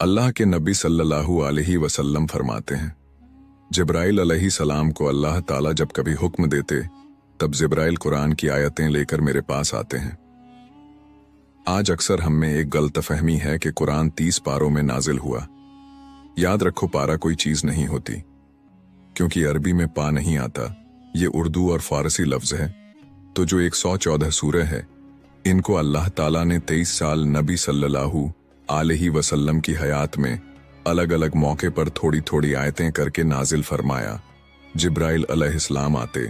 अल्लाह के नबी सल्लल्लाहु अलैहि वसल्लम फरमाते हैं, जिब्राइल अलैहि सलाम को अल्लाह ताला जब कभी हुक्म देते तब जिब्राइल कुरान की आयतें लेकर मेरे पास आते हैं। आज अक्सर हम में एक गलतफहमी है कि कुरान 30 पारों में नाजिल हुआ। याद रखो, पारा कोई चीज नहीं होती, क्योंकि अरबी में पा नहीं आता, ये उर्दू और फारसी लफ्ज है। तो जो 114 सूरह है, इनको अल्लाह ताला ने 23 साल नबी सल्लल्लाहु अलैहि वसल्लम की हयात में अलग अलग मौके पर थोड़ी थोड़ी आयतें करके नाजिल फरमाया। जिब्राइल अलैहिस्सलाम आते,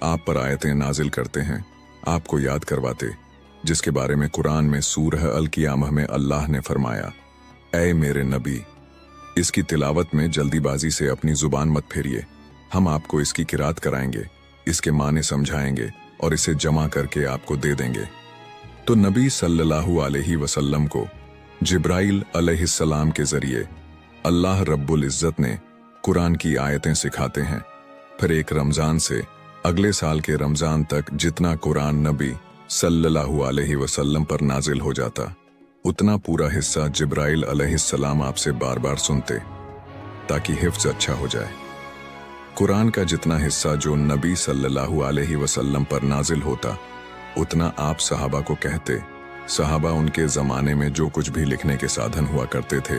आप पर आयतें नाजिल करते हैं, आपको याद करवाते, जिसके बारे में कुरान में सूरह अल क़ियामह में अल्लाह ने फरमाया, ऐ मेरे नबी, इसकी तिलावत में जल्दीबाजी से अपनी जुबान मत फेरिए, हम आपको इसकी किरात कराएंगे, इसके माने समझाएंगे और इसे जमा करके आपको दे देंगे। तो नबी सल्लल्लाहु अलैहि वसल्लम को जिब्राइल अलैहिस्सलाम के जरिए अल्लाह रब्बुल इज़्ज़त ने कुरान की आयतें सिखाते हैं। फिर एक रमज़ान से अगले साल के रमज़ान तक जितना कुरान नबी सल्लल्लाहु अलैहि वसल्लम पर नाजिल हो जाता, उतना पूरा हिस्सा जिब्राइल अलैहिस्सलाम आपसे बार बार सुनते, ताकि हिफ्ज़ अच्छा हो जाए। कुरान का जितना हिस्सा जो नबी सल्लल्लाहु अलैहि वसल्लम पर नाजिल होता, उतना आप सहाबा को कहते। सहाबा उनके ज़माने में जो कुछ भी लिखने के साधन हुआ करते थे,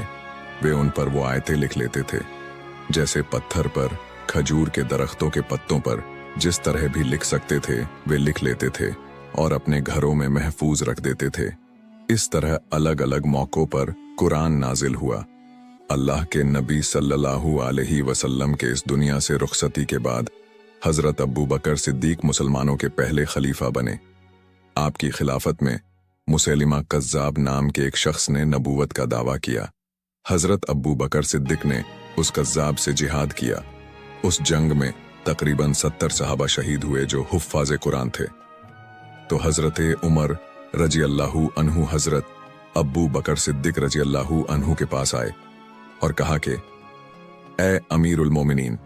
वे उन पर वो आयतें लिख लेते थे। जैसे पत्थर पर, खजूर के दरख्तों के पत्तों पर जिस तरह भी लिख सकते थे, वे लिख लेते थे और अपने घरों में महफूज रख देते थे। इस तरह अलग अलग मौक़ों पर कुरान नाजिल हुआ। अल्लाह के नबी सल्लल्लाहु अलैहि वसल्लम के इस दुनिया से रुखसती के बाद हज़रत अबू बकर सिद्दीक मुसलमानों के पहले खलीफा बने। आपकी खिलाफत में मुसैलिमा कज़्ज़ाब नाम के एक शख्स ने नबूवत का दावा किया। हज़रत अबू बकर सिद्दीक ने उस कज़्ज़ाब से जिहाद किया। उस जंग में तकरीबन 70 सहाबा शहीद हुए जो हुफ़्फ़ाज़े कुरान थे। तो हज़रत उमर रजी अल्लाहु अन्हु हज़रत अबू बकर सिद्दीक रजी अल्लाहु अन्हु के पास आए और कहा कि ए अमीरुल मोमिनीन,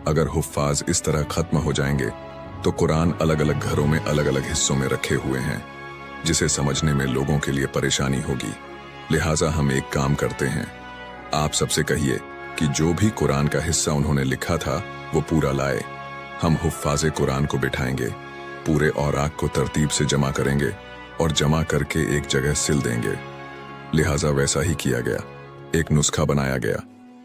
अगर हुफ़्फ़ाज़ इस तरह ख़त्म हो जाएंगे तो कुरान अलग अलग घरों में अलग अलग हिस्सों में रखे हुए हैं, जिसे समझने में लोगों के लिए परेशानी होगी। लिहाजा हम एक काम करते हैं, आप सबसे कहिए कि जो भी कुरान का हिस्सा उन्होंने लिखा था वो पूरा लाए। हम हुफ़्फ़ाज़े कुरान को बिठाएंगे, पूरे औराक को तरतीब से जमा करेंगे और जमा करके एक जगह सिल देंगे। लिहाजा वैसा ही किया गया। एक नुस्खा बनाया गया।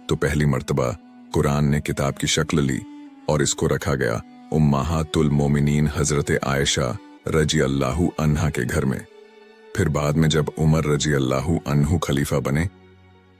तो पहली मर्तबा कुरान ने किताब की शक्ल ली और इसको रखा गया उम्माहातुल मोमिनीन हज़रत आयशा रजी अल्लाहु अन्हा के घर में। फिर बाद में जब उमर रजी अल्लाहु अन्हु खलीफा बने